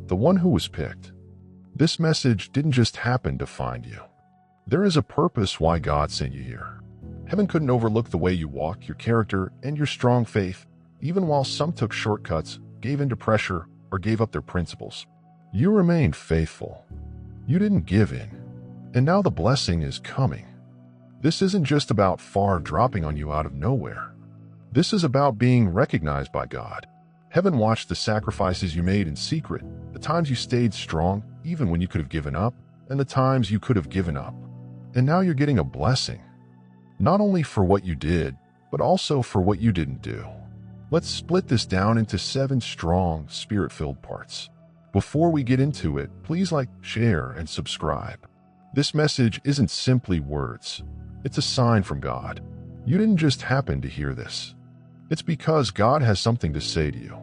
the one who was picked. This message didn't just happen to find you. There is a purpose why God sent you here. Heaven couldn't overlook the way you walk, your character, and your strong faith, even while some took shortcuts, gave in to pressure, or gave up their principles. You remained faithful. You didn't give in. And now the blessing is coming. This isn't just about fire dropping on you out of nowhere. This is about being recognized by God. Heaven watched the sacrifices you made in secret, the times you stayed strong, even when you could have given up, and the times you could have given up. And now you're getting a blessing. Not only for what you did, but also for what you didn't do. Let's split this down into 7 strong, spirit-filled parts. Before we get into it, please like, share, and subscribe. This message isn't simply words. It's a sign from God. You didn't just happen to hear this. It's because God has something to say to you.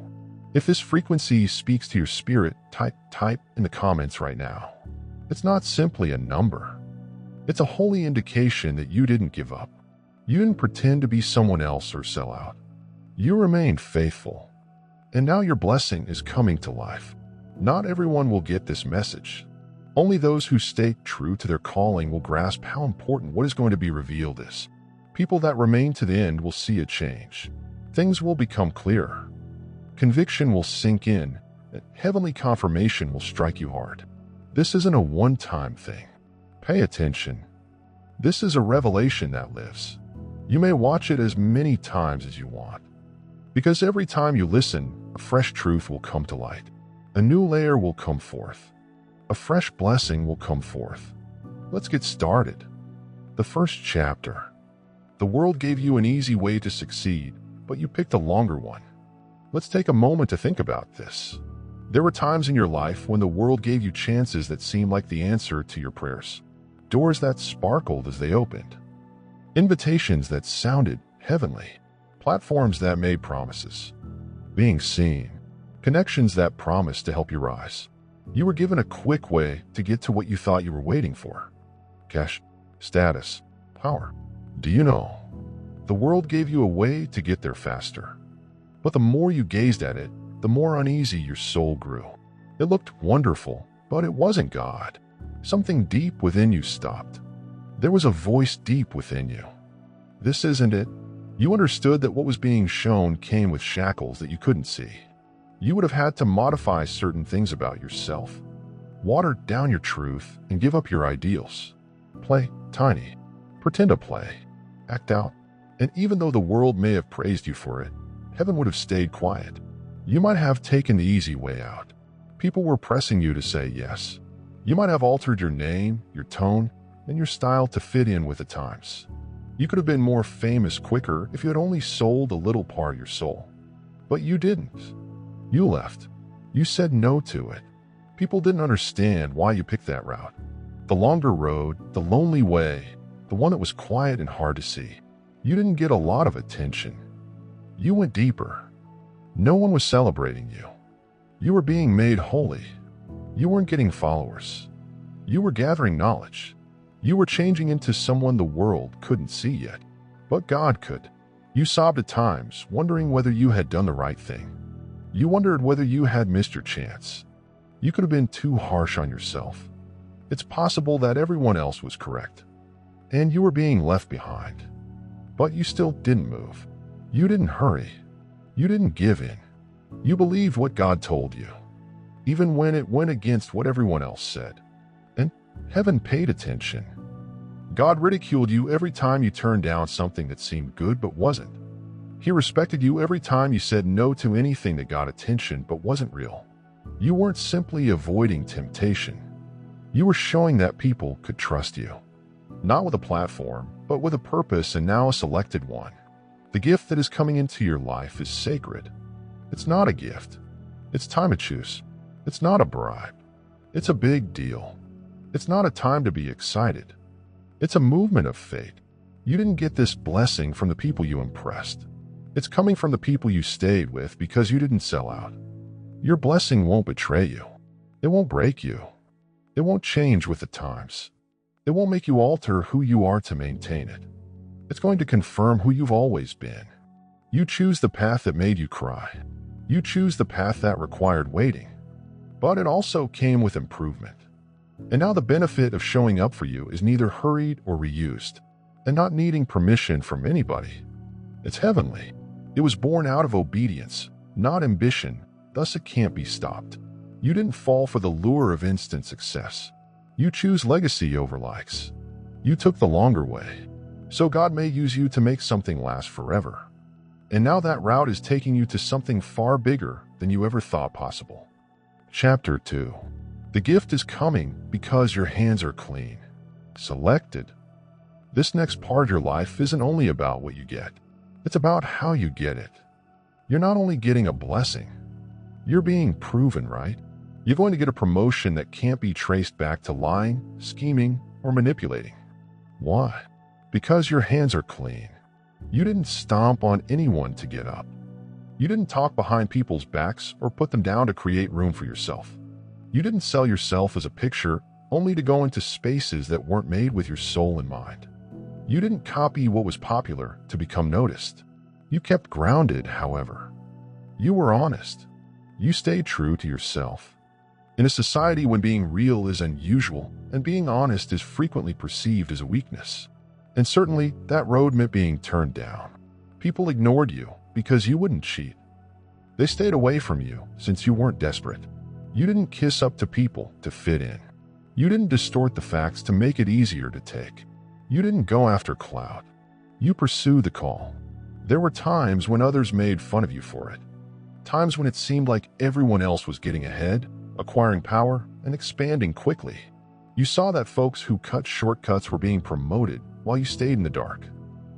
If this frequency speaks to your spirit, type in the comments right now. It's not simply a number. It's a holy indication that you didn't give up. You didn't pretend to be someone else or sell out. You remained faithful. And now your blessing is coming to life. Not everyone will get this message. Only those who stay true to their calling will grasp how important what is going to be revealed is. People that remain to the end will see a change. Things will become clearer. Conviction will sink in, and heavenly confirmation will strike you hard. This isn't a one-time thing. Pay attention. This is a revelation that lives. You may watch it as many times as you want. Because every time you listen, a fresh truth will come to light. A new layer will come forth. A fresh blessing will come forth. Let's get started. The first chapter. The world gave you an easy way to succeed, but you picked a longer one. Let's take a moment to think about this. There were times in your life when the world gave you chances that seemed like the answer to your prayers. Doors that sparkled as they opened. Invitations that sounded heavenly. Platforms that made promises. Being seen. Connections that promised to help you rise. You were given a quick way to get to what you thought you were waiting for. Cash, status, power. Do you know? The world gave you a way to get there faster. But the more you gazed at it, the more uneasy your soul grew. It looked wonderful, but it wasn't God. Something deep within you stopped. There was a voice deep within you. This isn't it. You understood that what was being shown came with shackles that you couldn't see. You would have had to modify certain things about yourself, water down your truth, and give up your ideals. Play tiny, pretend to play, act out. And even though the world may have praised you for it, heaven would have stayed quiet. You might have taken the easy way out. People were pressing you to say yes. You might have altered your name, your tone, and your style to fit in with the times. You could have been more famous quicker if you had only sold a little part of your soul. But you didn't. You left. You said no to it. People didn't understand why you picked that route. The longer road, the lonely way, the one that was quiet and hard to see. You didn't get a lot of attention. You went deeper. No one was celebrating you. You were being made holy. You weren't getting followers. You were gathering knowledge. You were changing into someone the world couldn't see yet, but God could. You sobbed at times, wondering whether you had done the right thing. You wondered whether you had missed your chance. You could have been too harsh on yourself. It's possible that everyone else was correct, and you were being left behind. But you still didn't move. You didn't hurry. You didn't give in. You believed what God told you, even when it went against what everyone else said. And heaven paid attention. God ridiculed you every time you turned down something that seemed good but wasn't. He respected you every time you said no to anything that got attention but wasn't real. You weren't simply avoiding temptation. You were showing that people could trust you. Not with a platform, but with a purpose, and now a selected one. The gift that is coming into your life is sacred. It's not a gift. It's time to choose. It's not a bribe. It's a big deal. It's not a time to be excited. It's a movement of fate. You didn't get this blessing from the people you impressed. It's coming from the people you stayed with because you didn't sell out. Your blessing won't betray you. It won't break you. It won't change with the times. It won't make you alter who you are to maintain it. It's going to confirm who you've always been. You choose the path that made you cry. You choose the path that required waiting. but it also came with improvement. And now the benefit of showing up for you is neither hurried or reused, and not needing permission from anybody. It's heavenly. It was born out of obedience, not ambition, thus it can't be stopped. You didn't fall for the lure of instant success. You choose legacy over likes. You took the longer way. So God may use you to make something last forever. And now that route is taking you to something far bigger than you ever thought possible. Chapter 2. The gift is coming because your hands are clean. Selected. This next part of your life isn't only about what you get. It's about how you get it. You're not only getting a blessing. You're being proven right. You're going to get a promotion that can't be traced back to lying, scheming, or manipulating. Why? Because your hands are clean. You didn't stomp on anyone to get up. You didn't talk behind people's backs or put them down to create room for yourself. You didn't sell yourself as a picture only to go into spaces that weren't made with your soul in mind. You didn't copy what was popular to become noticed. You kept grounded, however. You were honest. You stayed true to yourself. In a society when being real is unusual and being honest is frequently perceived as a weakness, and certainly that road meant being turned down. People ignored you because you wouldn't cheat. They stayed away from you since you weren't desperate. You didn't kiss up to people to fit in. You didn't distort the facts to make it easier to take. You didn't go after clout. You pursued the call. There were times when others made fun of you for it. Times when it seemed like everyone else was getting ahead, acquiring power, and expanding quickly. You saw that folks who cut shortcuts were being promoted while you stayed in the dark.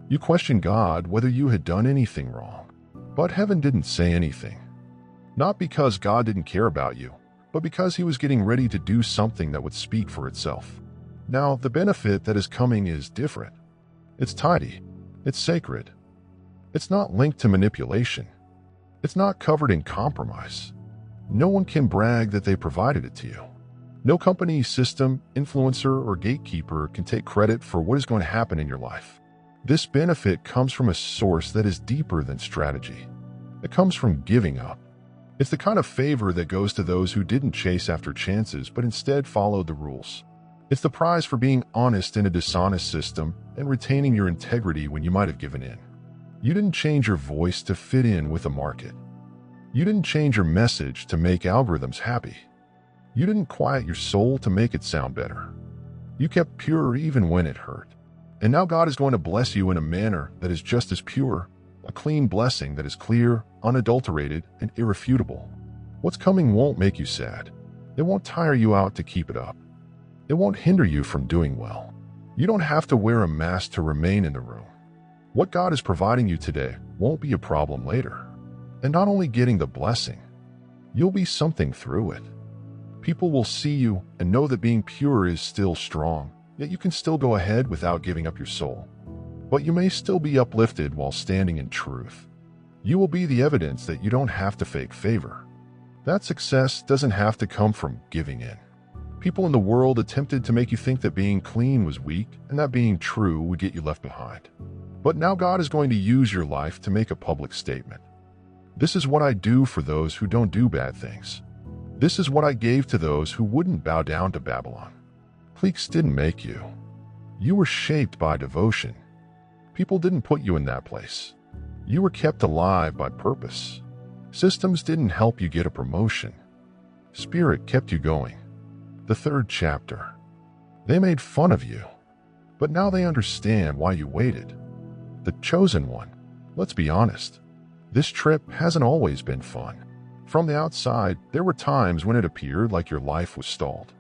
You questioned God whether you had done anything wrong. But heaven didn't say anything. Not because God didn't care about you, but because he was getting ready to do something that would speak for itself. Now, the benefit that is coming is different. It's tidy. It's sacred. It's not linked to manipulation. It's not covered in compromise. No one can brag that they provided it to you. No company, system, influencer, or gatekeeper can take credit for what is going to happen in your life. This benefit comes from a source that is deeper than strategy. It comes from giving up. It's the kind of favor that goes to those who didn't chase after chances but instead followed the rules. It's the prize for being honest in a dishonest system and retaining your integrity when you might have given in. You didn't change your voice to fit in with the market. You didn't change your message to make algorithms happy. You didn't quiet your soul to make it sound better. You kept pure even when it hurt. And now God is going to bless you in a manner that is just as pure, a clean blessing that is clear, unadulterated, and irrefutable. What's coming won't make you sad. It won't tire you out to keep it up. It won't hinder you from doing well. You don't have to wear a mask to remain in the room. What God is providing you today won't be a problem later. And not only getting the blessing, you'll be something through it. People will see you and know that being pure is still strong, yet you can still go ahead without giving up your soul. But you may still be uplifted while standing in truth. You will be the evidence that you don't have to fake favor. That success doesn't have to come from giving in. People in the world attempted to make you think that being clean was weak and that being true would get you left behind. But now God is going to use your life to make a public statement. This is what I do for those who don't do bad things. This is what I gave to those who wouldn't bow down to Babylon. Cliques didn't make you. You were shaped by devotion. People didn't put you in that place. You were kept alive by purpose. Systems didn't help you get a promotion. Spirit kept you going. The third chapter. They made fun of you, but now they understand why you waited. The chosen one. Let's be honest. This trip hasn't always been fun. From the outside, there were times when it appeared like your life was stalled.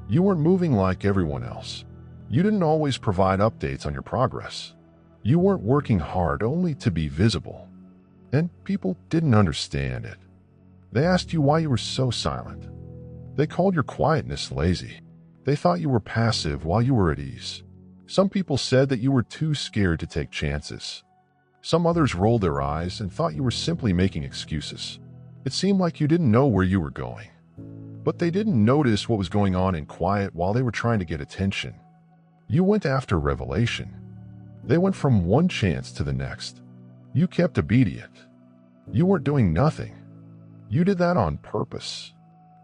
You weren't moving like everyone else. You didn't always provide updates on your progress. You weren't working hard only to be visible. And people didn't understand it. They asked you why you were so silent. They called your quietness lazy. They thought you were passive while you were at ease. Some people said that you were too scared to take chances. Some others rolled their eyes and thought you were simply making excuses. It seemed like you didn't know where you were going. But they didn't notice what was going on in quiet while they were trying to get attention. You went after revelation. They went from one chance to the next. You kept obedient. You weren't doing nothing. You did that on purpose.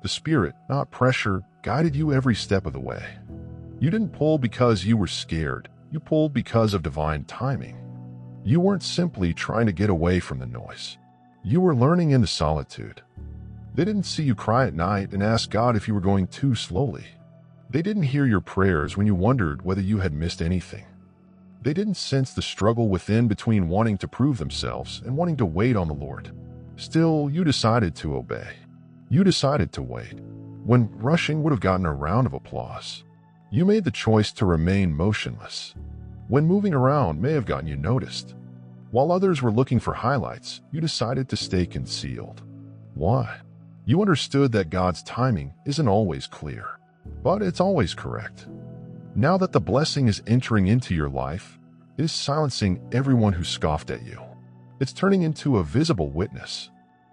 The Spirit, not pressure, guided you every step of the way. You didn't pull because you were scared. You pulled because of divine timing. You weren't simply trying to get away from the noise. You were learning in the solitude. They didn't see you cry at night and ask God if you were going too slowly. They didn't hear your prayers when you wondered whether you had missed anything. They didn't sense the struggle within between wanting to prove themselves and wanting to wait on the Lord. Still, you decided to obey. You decided to wait. When rushing would have gotten a round of applause. You made the choice to remain motionless. When moving around may have gotten you noticed. While others were looking for highlights, you decided to stay concealed. Why? You understood that God's timing isn't always clear, but it's always correct. Now that the blessing is entering into your life, it is silencing everyone who scoffed at you. It's turning into a visible witness.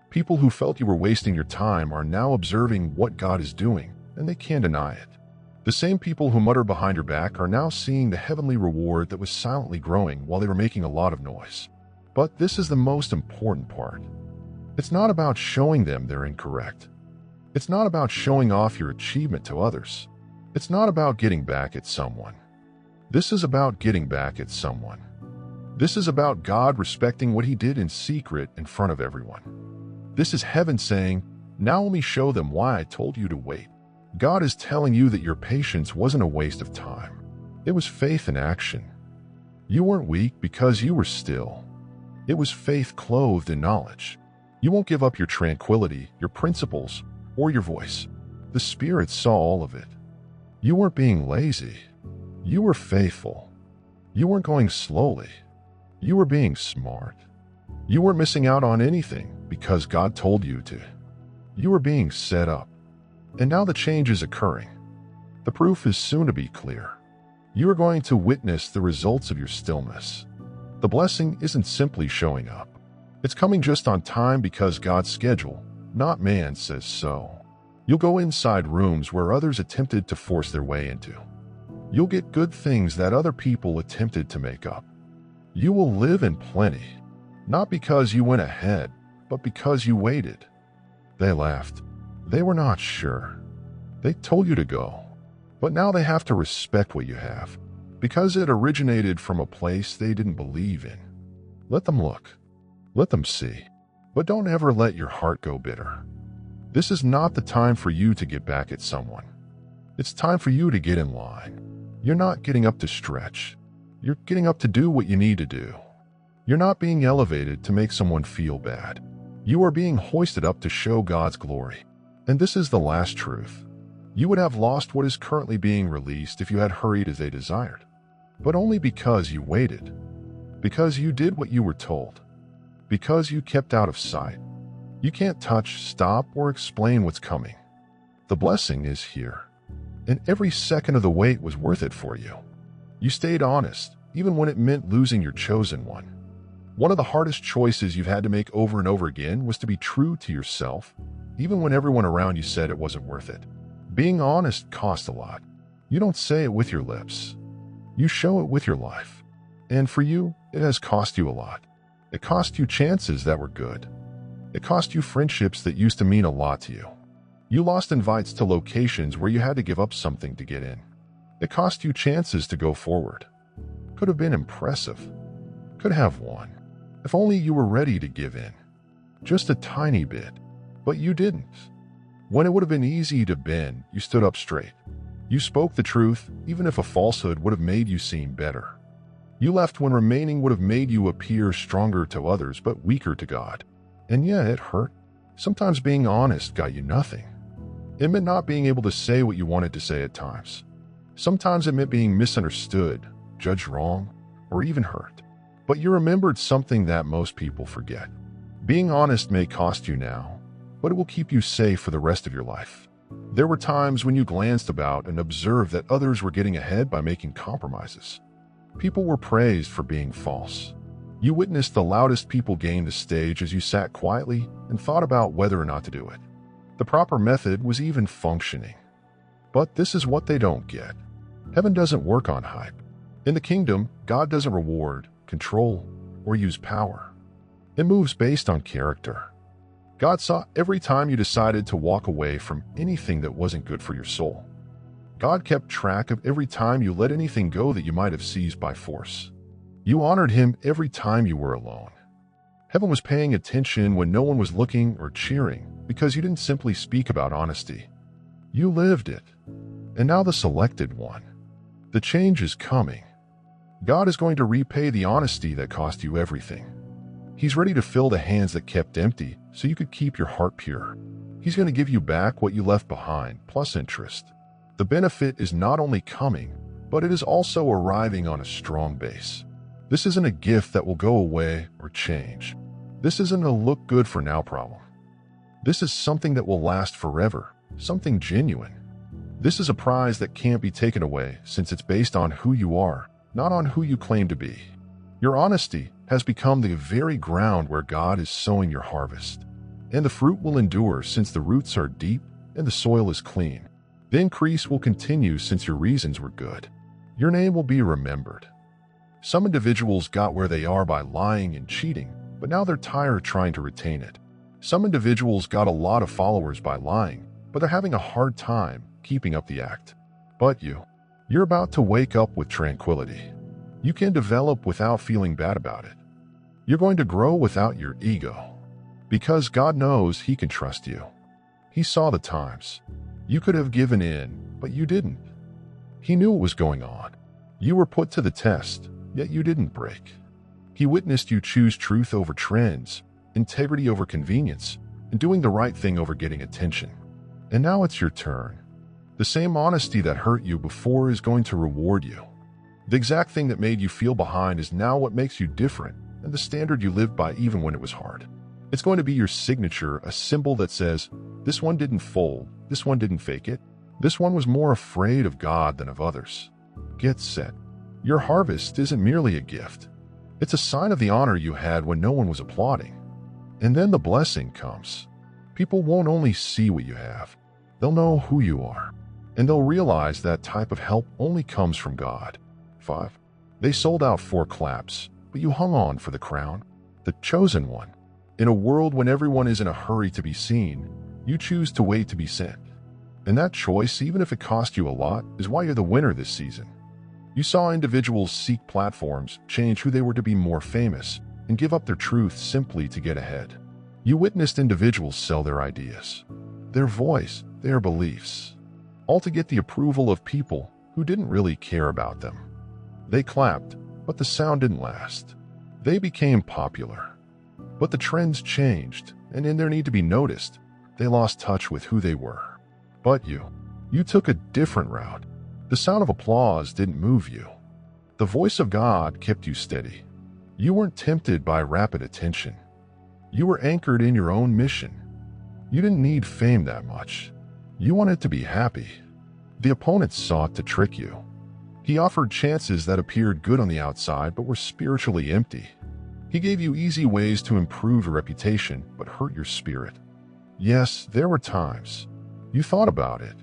People who felt you were wasting your time are now observing what God is doing, and they can't deny it. The same people who muttered behind your back are now seeing the heavenly reward that was silently growing while they were making a lot of noise. But this is the most important part. It's not about showing them they're incorrect. It's not about showing off your achievement to others. It's not about getting back at someone. This is about getting back at someone. This is about God respecting what He did in secret in front of everyone. This is heaven saying, "Now let me show them why I told you to wait." God is telling you that your patience wasn't a waste of time. It was faith in action. You weren't weak because you were still. It was faith clothed in knowledge. You won't give up your tranquility, your principles, or your voice. The Spirit saw all of it. You weren't being lazy. You were faithful. You weren't going slowly. You were being smart. You weren't missing out on anything because God told you to. You were being set up. And now the change is occurring. The proof is soon to be clear. You are going to witness the results of your stillness. The blessing isn't simply showing up. It's coming just on time because God's schedule, not man, says so. You'll go inside rooms where others attempted to force their way into. You'll get good things that other people attempted to make up. You will live in plenty, not because you went ahead, but because you waited. They laughed. They were not sure. They told you to go. But now they have to respect what you have, because it originated from a place they didn't believe in. Let them look. Let them see. But don't ever let your heart go bitter. This is not the time for you to get back at someone. It's time for you to get in line. You're not getting up to stretch. You're getting up to do what you need to do. You're not being elevated to make someone feel bad. You are being hoisted up to show God's glory. And this is the last truth. You would have lost what is currently being released if you had hurried as they desired. But only because you waited. Because you did what you were told. Because you kept out of sight. You can't touch, stop, or explain what's coming. The blessing is here. And every second of the wait was worth it for you. You stayed honest, even when it meant losing your chosen one. One of the hardest choices you've had to make over and over again was to be true to yourself, even when everyone around you said it wasn't worth it. Being honest costs a lot. You don't say it with your lips. You show it with your life. And for you, it has cost you a lot. It cost you chances that were good. It cost you friendships that used to mean a lot to you. You lost invites to locations where you had to give up something to get in. It cost you chances to go forward. Could have been impressive. Could have won. If only you were ready to give in. Just a tiny bit. But you didn't. When it would have been easy to bend, you stood up straight. You spoke the truth, even if a falsehood would have made you seem better. You left when remaining would have made you appear stronger to others but weaker to God. And yeah, it hurt. Sometimes being honest got you nothing. It meant not being able to say what you wanted to say at times. Sometimes it meant being misunderstood, judged wrong, or even hurt. But you remembered something that most people forget. Being honest may cost you now, but it will keep you safe for the rest of your life. There were times when you glanced about and observed that others were getting ahead by making compromises. People were praised for being false. You witnessed the loudest people gain the stage as you sat quietly and thought about whether or not to do it. The proper method was even functioning. But this is what they don't get. Heaven doesn't work on hype. In the kingdom, God doesn't reward, control, or use power. It moves based on character. God saw every time you decided to walk away from anything that wasn't good for your soul. God kept track of every time you let anything go that you might have seized by force. You honored Him every time you were alone. Heaven was paying attention when no one was looking or cheering because you didn't simply speak about honesty. You lived it. And now the selected one. The change is coming. God is going to repay the honesty that cost you everything. He's ready to fill the hands that kept empty so you could keep your heart pure. He's going to give you back what you left behind, plus interest. The benefit is not only coming, but it is also arriving on a strong base. This isn't a gift that will go away or change. This isn't a look good for now problem. This is something that will last forever, something genuine. This is a prize that can't be taken away since it's based on who you are, not on who you claim to be. Your honesty has become the very ground where God is sowing your harvest. And the fruit will endure since the roots are deep and the soil is clean. The increase will continue since your reasons were good. Your name will be remembered. Some individuals got where they are by lying and cheating, but now they're tired trying to retain it. Some individuals got a lot of followers by lying, but they're having a hard time keeping up the act. But you're about to wake up with tranquility. You can develop without feeling bad about it. You're going to grow without your ego. Because God knows He can trust you. He saw the times. You could have given in, but you didn't. He knew what was going on. You were put to the test, yet you didn't break. He witnessed you choose truth over trends, integrity over convenience, and doing the right thing over getting attention. And now it's your turn. The same honesty that hurt you before is going to reward you. The exact thing that made you feel behind is now what makes you different, and the standard you lived by even when it was hard. It's going to be your signature, a symbol that says, this one didn't fold, this one didn't fake it, this one was more afraid of God than of others. Get set. Your harvest isn't merely a gift. It's a sign of the honor you had when no one was applauding. And then the blessing comes. People won't only see what you have, they'll know who you are. And they'll realize that type of help only comes from God. 5. They sold out 4 claps, but you hung on for the crown, the chosen one. In a world when everyone is in a hurry to be seen, you choose to wait to be sent. And that choice, even if it cost you a lot, is why you're the winner this season. You saw individuals seek platforms, change who they were to be more famous, and give up their truth simply to get ahead. You witnessed individuals sell their ideas, their voice, their beliefs, all to get the approval of people who didn't really care about them. They clapped, but the sound didn't last. They became popular. But the trends changed, and in their need to be noticed, they lost touch with who they were. But you took a different route. The sound of applause didn't move you. The voice of God kept you steady. You weren't tempted by rapid attention. You were anchored in your own mission. You didn't need fame that much. You wanted to be happy. The opponent sought to trick you. He offered chances that appeared good on the outside but were spiritually empty. He gave you easy ways to improve your reputation but hurt your spirit. Yes, there were times. You thought about it.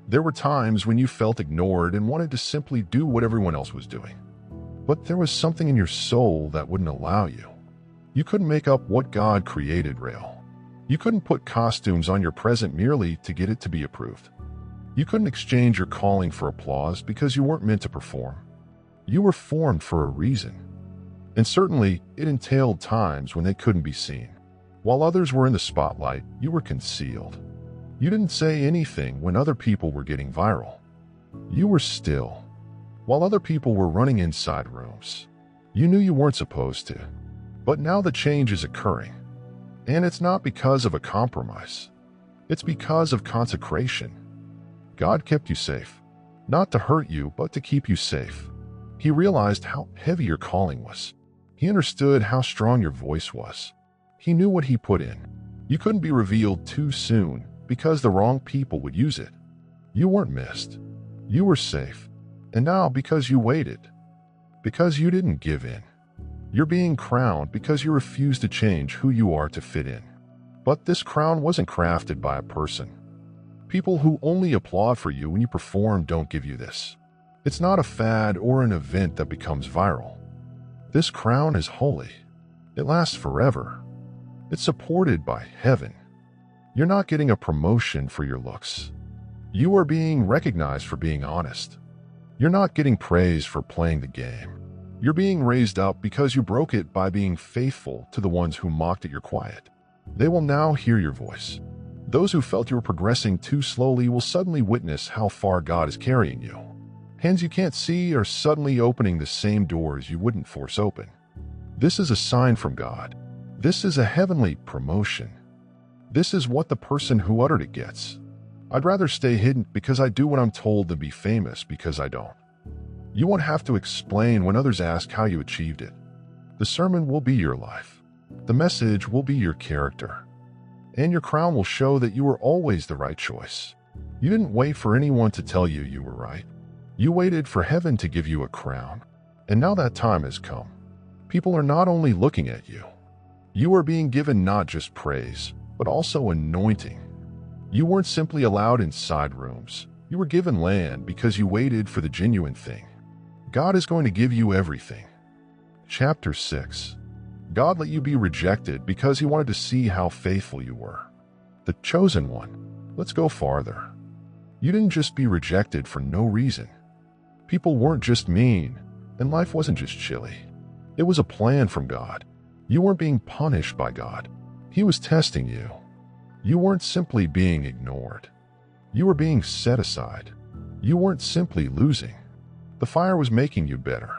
There were times when you felt ignored and wanted to simply do what everyone else was doing. But there was something in your soul that wouldn't allow you. You couldn't make up what God created, Rael. You couldn't put costumes on your present merely to get it to be approved. You couldn't exchange your calling for applause because you weren't meant to perform. You were formed for a reason. And certainly, it entailed times when they couldn't be seen. While others were in the spotlight, you were concealed. You didn't say anything when other people were getting viral. You were still. While other people were running inside rooms. You knew you weren't supposed to. But now the change is occurring. And it's not because of a compromise. It's because of consecration. God kept you safe. Not to hurt you, but to keep you safe. He realized how heavy your calling was. He understood how strong your voice was. He knew what He put in. You couldn't be revealed too soon because the wrong people would use it. You weren't missed. You were safe. And now because you waited. Because you didn't give in. You're being crowned because you refused to change who you are to fit in. But this crown wasn't crafted by a person. People who only applaud for you when you perform don't give you this. It's not a fad or an event that becomes viral. This crown is holy. It lasts forever. It's supported by heaven. You're not getting a promotion for your looks. You are being recognized for being honest. You're not getting praise for playing the game. You're being raised up because you broke it by being faithful to the ones who mocked at your quiet. They will now hear your voice. Those who felt you were progressing too slowly will suddenly witness how far God is carrying you. Hands you can't see are suddenly opening the same doors you wouldn't force open. This is a sign from God. This is a heavenly promotion. This is what the person who uttered it gets. I'd rather stay hidden because I do what I'm told than be famous because I don't. You won't have to explain when others ask how you achieved it. The sermon will be your life. The message will be your character. And your crown will show that you were always the right choice. You didn't wait for anyone to tell you you were right. You waited for heaven to give you a crown. And now that time has come. People are not only looking at you. You are being given not just praise, but also anointing. You weren't simply allowed inside rooms. You were given land because you waited for the genuine thing. God is going to give you everything. Chapter 6. God let you be rejected because he wanted to see how faithful you were. The chosen one. Let's go farther. You didn't just be rejected for no reason. People weren't just mean, and life wasn't just chilly. It was a plan from God. You weren't being punished by God. He was testing you. You weren't simply being ignored. You were being set aside. You weren't simply losing. The fire was making you better.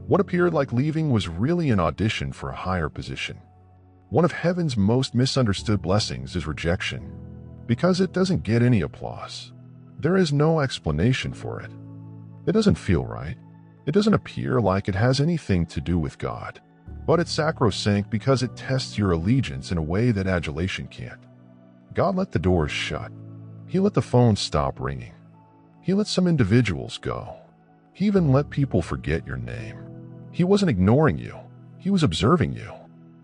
What appeared like leaving was really an audition for a higher position. One of heaven's most misunderstood blessings is rejection, because it doesn't get any applause. There is no explanation for it. It doesn't feel right. It doesn't appear like it has anything to do with God. But it's sacrosanct because it tests your allegiance in a way that adulation can't. God let the doors shut. He let the phone stop ringing. He let some individuals go. He even let people forget your name. He wasn't ignoring you. He was observing you.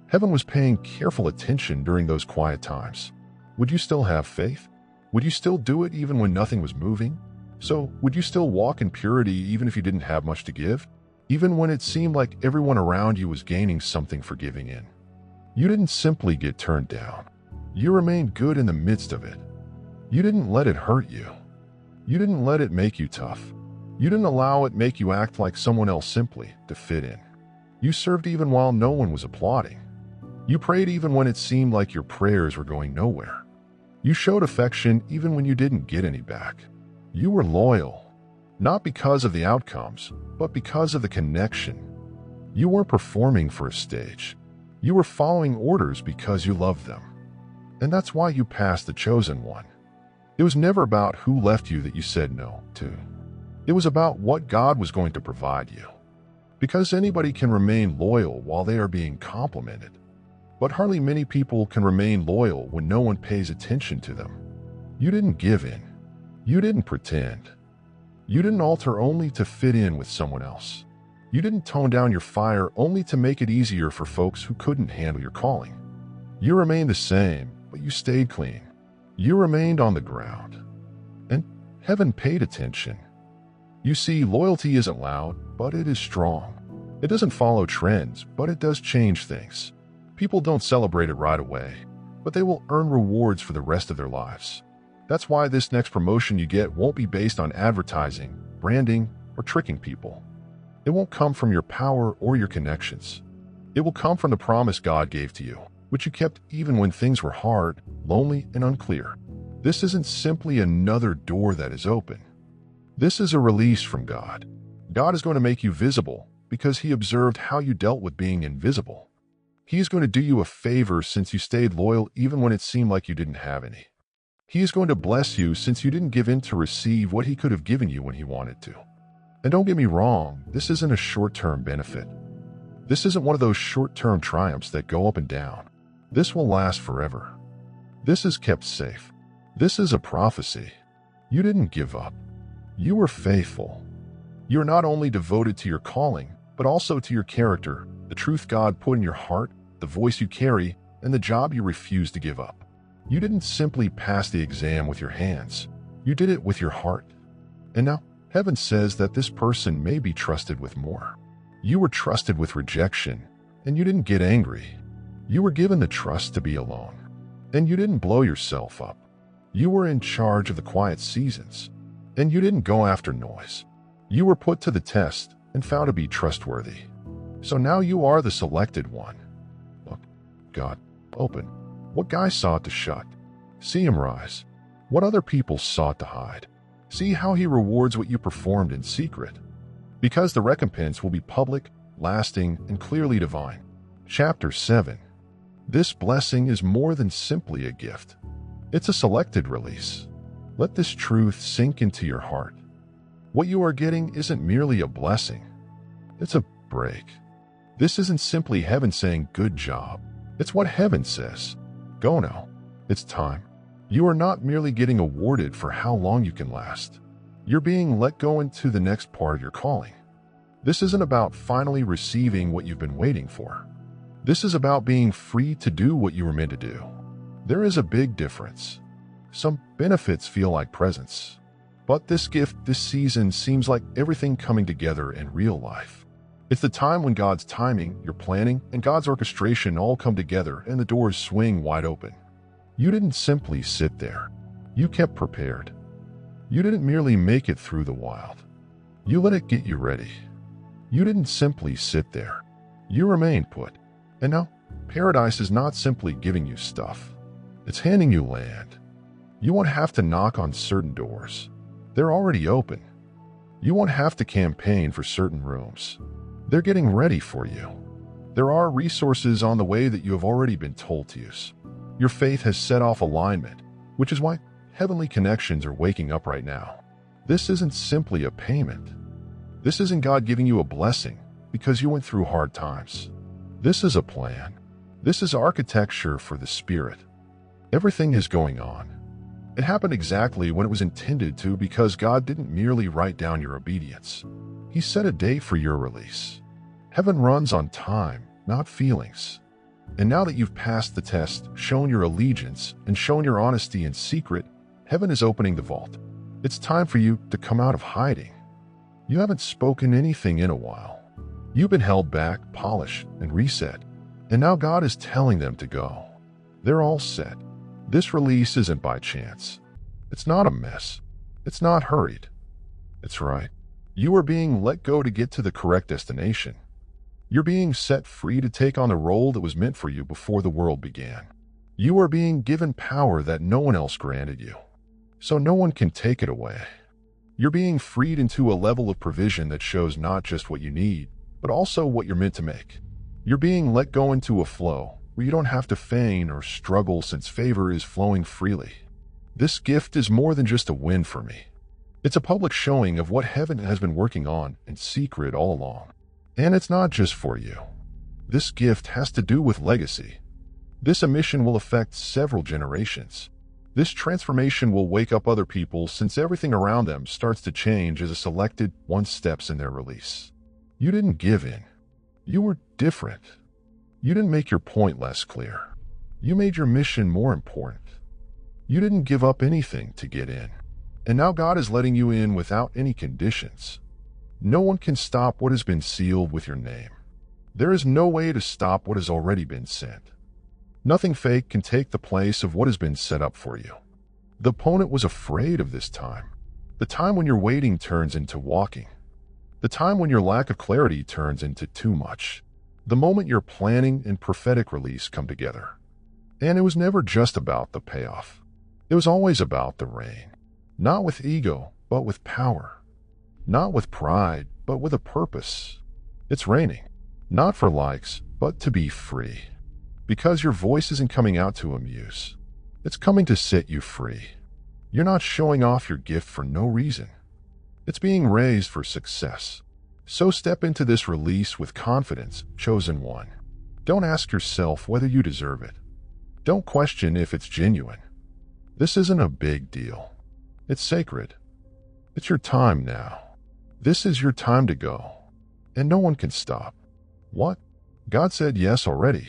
Heaven was paying careful attention during those quiet times. Would you still have faith? Would you still do it even when nothing was moving? So, would you still walk in purity even if you didn't have much to give? Even when it seemed like everyone around you was gaining something for giving in? You didn't simply get turned down. You remained good in the midst of it. You didn't let it hurt you. You didn't let it make you tough. You didn't allow it make you act like someone else simply to fit in. You served even while no one was applauding. You prayed even when it seemed like your prayers were going nowhere. You showed affection even when you didn't get any back. You were loyal, not because of the outcomes, but because of the connection. You weren't performing for a stage. You were following orders because you loved them. And that's why you passed the chosen one. It was never about who left you that you said no to. It was about what God was going to provide you. Because anybody can remain loyal while they are being complimented. But hardly many people can remain loyal when no one pays attention to them. You didn't give in. You didn't pretend. You didn't alter only to fit in with someone else. You didn't tone down your fire only to make it easier for folks who couldn't handle your calling. You remained the same, but you stayed clean. You remained on the ground. And heaven paid attention. You see, loyalty isn't loud, but it is strong. It doesn't follow trends, but it does change things. People don't celebrate it right away, but they will earn rewards for the rest of their lives. That's why this next promotion you get won't be based on advertising, branding, or tricking people. It won't come from your power or your connections. It will come from the promise God gave to you, which you kept even when things were hard, lonely, and unclear. This isn't simply another door that is open. This is a release from God. God is going to make you visible because he observed how you dealt with being invisible. He is going to do you a favor since you stayed loyal even when it seemed like you didn't have any. He is going to bless you since you didn't give in to receive what he could have given you when he wanted to. And don't get me wrong, this isn't a short-term benefit. This isn't one of those short-term triumphs that go up and down. This will last forever. This is kept safe. This is a prophecy. You didn't give up. You were faithful. You are not only devoted to your calling, but also to your character, the truth God put in your heart, the voice you carry, and the job you refuse to give up. You didn't simply pass the exam with your hands. You did it with your heart. And now, heaven says that this person may be trusted with more. You were trusted with rejection, and you didn't get angry. You were given the trust to be alone. And you didn't blow yourself up. You were in charge of the quiet seasons. And you didn't go after noise. You were put to the test and found to be trustworthy. So now you are the selected one. Look, God, open what guy sought to shut. See him rise. What other people sought to hide. See how he rewards what you performed in secret. Because the recompense will be public, lasting, and clearly divine. Chapter 7. This blessing is more than simply a gift. It's a selected release. Let this truth sink into your heart. What you are getting isn't merely a blessing. It's a break. This isn't simply heaven saying, good job. It's what heaven says. Go now. It's time. You are not merely getting awarded for how long you can last. You're being let go into the next part of your calling. This isn't about finally receiving what you've been waiting for. This is about being free to do what you were meant to do. There is a big difference. Some benefits feel like presents. But this gift, this season, seems like everything coming together in real life. It's the time when God's timing, your planning, and God's orchestration all come together and the doors swing wide open. You didn't simply sit there. You kept prepared. You didn't merely make it through the wild. You let it get you ready. You didn't simply sit there. You remained put. And now, paradise is not simply giving you stuff. It's handing you land. You won't have to knock on certain doors. They're already open. You won't have to campaign for certain rooms. They're getting ready for you. There are resources on the way that you have already been told to use. Your faith has set off alignment, which is why heavenly connections are waking up right now. This isn't simply a payment. This isn't God giving you a blessing because you went through hard times. This is a plan. This is architecture for the Spirit. Everything is going on. It happened exactly when it was intended to because God didn't merely write down your obedience. He set a date for your release. Heaven runs on time, not feelings. And now that you've passed the test, shown your allegiance, and shown your honesty in secret, heaven is opening the vault. It's time for you to come out of hiding. You haven't spoken anything in a while. You've been held back, polished, and reset. And now God is telling them to go. They're all set. This release isn't by chance. It's not a mess. It's not hurried. It's right. You are being let go to get to the correct destination. You're being set free to take on the role that was meant for you before the world began. You are being given power that no one else granted you, so no one can take it away. You're being freed into a level of provision that shows not just what you need, but also what you're meant to make. You're being let go into a flow where you don't have to feign or struggle since favor is flowing freely. This gift is more than just a win for me. It's a public showing of what heaven has been working on in secret all along. And it's not just for you. This gift has to do with legacy. This emission will affect several generations. This transformation will wake up other people since everything around them starts to change as a selected one steps in their release. You didn't give in. You were different. You didn't make your point less clear. You made your mission more important. You didn't give up anything to get in. And now God is letting you in without any conditions. No one can stop what has been sealed with your name. There is no way to stop what has already been sent. Nothing fake can take the place of what has been set up for you. The opponent was afraid of this time. The time when your waiting turns into walking. The time when your lack of clarity turns into too much. The moment your planning and prophetic release come together. And it was never just about the payoff. It was always about the rain. Not with ego, but with power. Not with pride, but with a purpose. It's raining, not for likes, but to be free. Because your voice isn't coming out to amuse. It's coming to set you free. You're not showing off your gift for no reason. It's being raised for success. So step into this release with confidence, chosen one. Don't ask yourself whether you deserve it. Don't question if it's genuine. This isn't a big deal. It's sacred. It's your time now. This is your time to go. And no one can stop. What? God said yes already.